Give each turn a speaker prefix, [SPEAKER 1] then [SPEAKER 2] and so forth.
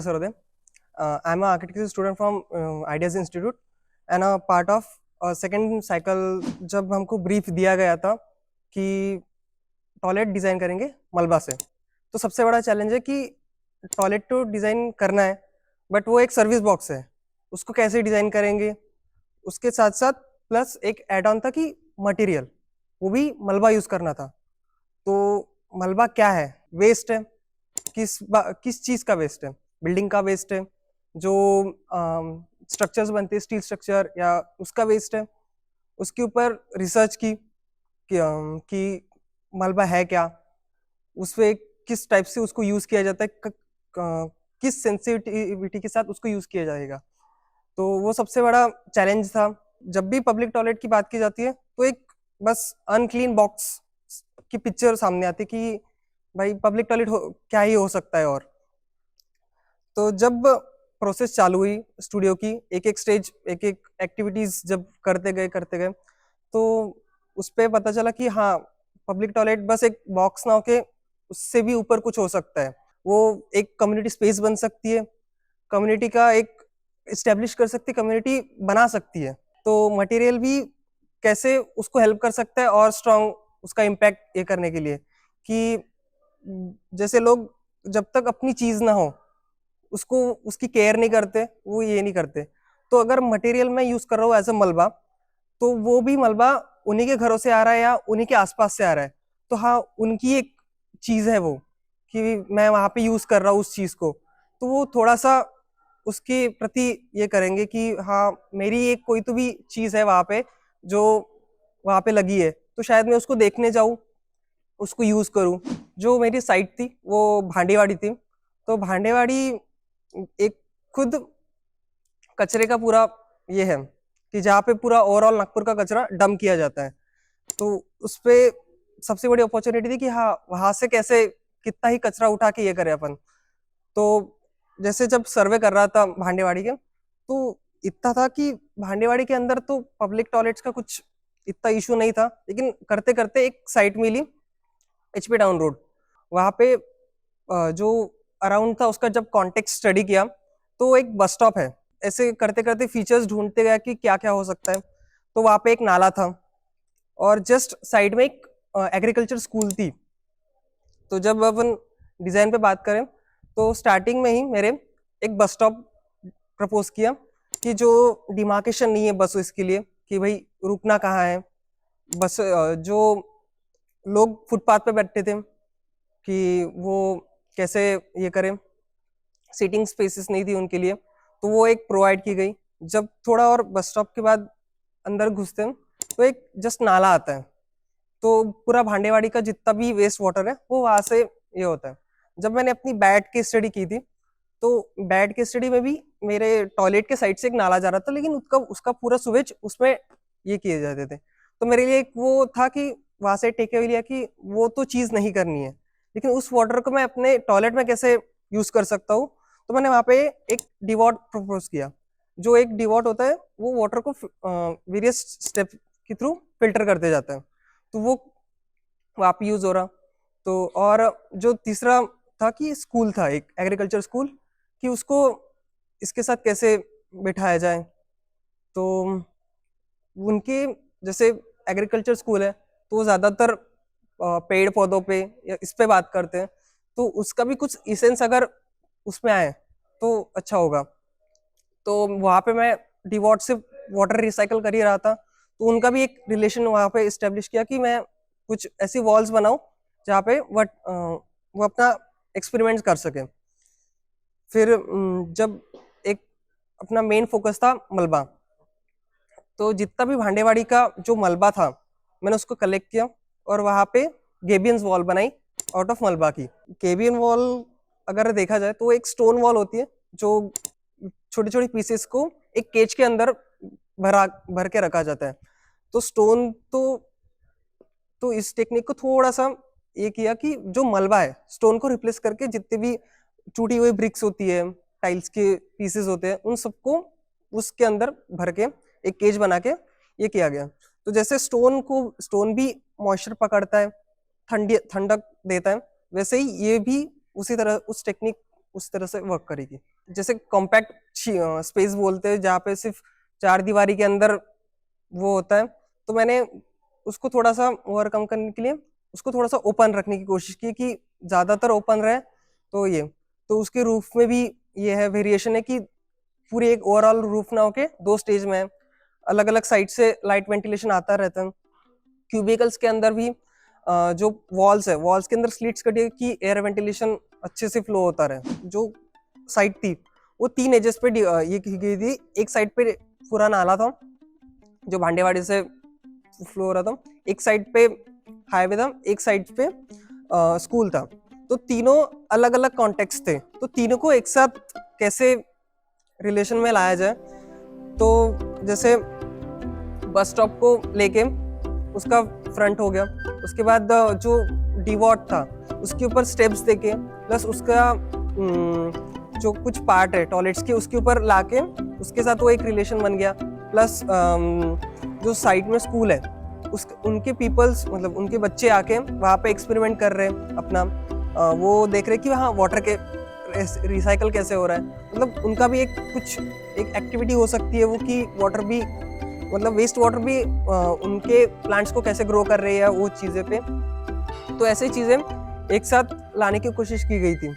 [SPEAKER 1] Dr. Sarodhe. I'm an architecture student from Ideas Institute and a part of second cycle. जब हमको brief दिया गया था कि टॉयलेट डिज़ाइन करेंगे मलबा से, तो सबसे बड़ा चैलेंज है कि टॉयलेट तो डिज़ाइन करना है, बट वो एक सर्विस बॉक्स है, उसको कैसे डिज़ाइन करेंगे। उसके साथ साथ प्लस एक एड ऑन था कि मटेरियल, वो भी मलबा यूज़ करना था। तो मलबा क्या है? वेस्ट है। किस चीज़ का वेस्ट है? बिल्डिंग का वेस्ट है, जो स्ट्रक्चर्स बनते हैं स्टील स्ट्रक्चर या उसका वेस्ट है। उसके ऊपर रिसर्च की कि मलबा है क्या, उस पे किस टाइप से उसको यूज़ किया जाता है, किस सेंसिटिविटी के साथ उसको यूज़ किया जाएगा। तो वो सबसे बड़ा चैलेंज था। जब भी पब्लिक टॉयलेट की बात की जाती है तो एक बस अनक्लीन बॉक्स की पिक्चर सामने आती है कि भाई पब्लिक टॉयलेट क्या ही हो सकता है। और तो जब प्रोसेस चालू हुई स्टूडियो की, एक एक स्टेज एक एक एक्टिविटीज जब करते गए तो उस पर पता चला कि हाँ, पब्लिक टॉयलेट बस एक बॉक्स ना होके उससे भी ऊपर कुछ हो सकता है। वो एक कम्युनिटी स्पेस बन सकती है, कम्युनिटी का एक इस्टेब्लिश कर सकती है, कम्युनिटी बना सकती है। तो मटेरियल भी कैसे उसको हेल्प कर सकता है और स्ट्रॉन्ग उसका इम्पैक्ट ये करने के लिए कि जैसे लोग जब तक अपनी चीज ना हो उसको उसकी केयर नहीं करते, वो ये नहीं करते। तो अगर मटेरियल मैं यूज कर रहा हूँ एज अ मलबा, तो वो भी मलबा उन्हीं के घरों से आ रहा है या उन्हीं के आसपास से आ रहा है, तो हाँ उनकी एक चीज है वो कि मैं वहां पे यूज कर रहा हूँ उस चीज को। तो वो थोड़ा सा उसके प्रति ये करेंगे कि हाँ मेरी एक कोई तो भी चीज है वहां पे जो वहां पे लगी है, तो शायद मैं उसको देखने जाऊं, उसको यूज करूं। जो मेरी साइट थी वो भांडेवाड़ी थी, तो भांडेवाड़ी एक खुद कचरे का पूरा ये है कि जहाँ पे पूरा ओवरऑल नागपुर का कचरा डंप किया जाता है। तो उस पे सबसे बड़ी अपॉर्चुनिटी थी कि हाँ वहां से कैसे कितना ही कचरा उठा के ये करें अपन। तो जैसे जब सर्वे कर रहा था भांडेवाड़ी के, तो इतना था कि भांडेवाड़ी के अंदर तो पब्लिक टॉयलेट्स का कुछ इतना इशू नहीं था, लेकिन करते करते एक साइट मिली एचपी टाउन रोड। वहां पे जो अराउंड था उसका जब कॉन्टेक्स्ट स्टडी किया तो एक बस स्टॉप है। ऐसे करते करते फीचर्स ढूंढते गया कि क्या क्या हो सकता है। तो वहां पे एक नाला था और जस्ट साइड में एक एग्रीकल्चर स्कूल थी। तो जब अपन डिजाइन पे बात करें तो स्टार्टिंग में ही मेरे एक बस स्टॉप प्रपोज किया कि जो डिमार्केशन नहीं है बस इसके लिए कि भाई रुकना कहाँ है। बस जो लोग फुटपाथ पे बैठते थे कि वो कैसे ये करें, सीटिंग स्पेसेस नहीं थी उनके लिए, तो वो एक प्रोवाइड की गई। जब थोड़ा और बस स्टॉप के बाद अंदर घुसते हैं तो एक जस्ट नाला आता है, तो पूरा भांडेवाड़ी का जितना भी वेस्ट वाटर है वो वहां से ये होता है। जब मैंने अपनी बैट की स्टडी की थी तो बैट की स्टडी में भी मेरे टॉयलेट के साइड से एक नाला जा रहा था, लेकिन उसका उसका पूरा सुवेज उसमें ये किए जाते थे। तो मेरे लिए एक वो था कि वहां से टेक अवे लिया कि वो तो चीज नहीं करनी है, लेकिन उस वाटर को मैं अपने टॉयलेट में कैसे यूज कर सकता हूँ। तो मैंने वहां पे एक डिवॉट प्रपोज किया। जो एक डिवॉट होता है वो वाटर को वेरियस स्टेप के थ्रू फिल्टर करते जाता है, तो वो वहाँ पे यूज हो रहा। तो और जो तीसरा था कि स्कूल था एक एग्रीकल्चर स्कूल, कि उसको इसके साथ कैसे बिठाया जाए। तो उनके जैसे एग्रीकल्चर स्कूल है तो वो ज्यादातर पेड़ पौधों पे या इस पे बात करते हैं, तो उसका भी कुछ इसेंस अगर उसमें आए तो अच्छा होगा। तो वहां पे मैं डिवॉट से वाटर रिसाइकल कर ही रहा था, तो उनका भी एक रिलेशन वहां पे इस्टेब्लिश किया कि मैं कुछ ऐसी वॉल्स बनाऊं जहाँ पे वो अपना एक्सपेरिमेंट कर सके। फिर जब एक अपना मेन फोकस था मलबा, तो जितना भी भांडेवाड़ी का जो मलबा था मैंने उसको कलेक्ट किया और वहां पे गेबियंस वॉल बनाई आउट ऑफ मलबा की। गेबियन वॉल अगर देखा जाए तो एक स्टोन वॉल होती है जो छोटी छोटी पीसेस को एक केज के अंदर भर के रखा जाता है। तो स्टोन तो इस टेक्निक को थोड़ा सा ये किया कि जो मलबा है स्टोन को रिप्लेस करके जितने भी टूटी हुई ब्रिक्स होती है, टाइल्स के पीसेस होते हैं, उन सबको उसके अंदर भर के एक केज बना के ये किया गया। तो जैसे स्टोन भी मॉइस्चर पकड़ता है, ठंडी ठंडक देता है, वैसे ही ये भी उसी तरह उस टेक्निक उस तरह से वर्क करेगी। जैसे कॉम्पैक्ट स्पेस बोलते हैं जहाँ पे सिर्फ 4 दीवारी के अंदर वो होता है, तो मैंने उसको थोड़ा सा ओवरकम करने के लिए उसको थोड़ा सा ओपन रखने की कोशिश की कि ज्यादातर ओपन रहे। तो ये तो उसके रूफ में भी ये है वेरिएशन है कि पूरी एक ओवरऑल रूफ ना होके 2 स्टेज में है, अलग अलग साइड से लाइट वेंटिलेशन आता रहता है। क्यूबिकल्स के अंदर भी जो वॉल्स है, वॉल्स के अंदर स्लिट्स कटी है कि एयर वेंटिलेशन अच्छे से फ्लो होता रहे। जो साइड थी वो 3 एजेस पे ये की गई थी। एक साइड पे पूरा नाला था जो भांडेवाड़ी से फ्लो हो रहा था, एक साइड पे हाईवे था, एक साइड पे स्कूल था। तो तीनों अलग अलग कॉन्टेक्स्ट थे, तो तीनों को एक साथ कैसे रिलेशन में लाया जाए। तो जैसे बस स्टॉप को लेके उसका फ्रंट हो गया, उसके बाद जो डिवॉट था उसके ऊपर स्टेप्स देके प्लस उसका जो कुछ पार्ट है टॉयलेट्स के उसके ऊपर लाके उसके साथ वो एक रिलेशन बन गया। प्लस जो साइड में स्कूल है उनके पीपल्स मतलब उनके बच्चे आके वहाँ पे एक्सपेरिमेंट कर रहे हैं अपना, वो देख रहे हैं कि हाँ वाटर के रिसाइकल कैसे हो रहा है। मतलब उनका भी एक एक्टिविटी हो सकती है वो कि वाटर भी मतलब वेस्ट वाटर भी उनके प्लांट्स को कैसे ग्रो कर रही है वो चीज़ें पे। तो ऐसे चीज़ें एक साथ लाने की कोशिश की गई थी।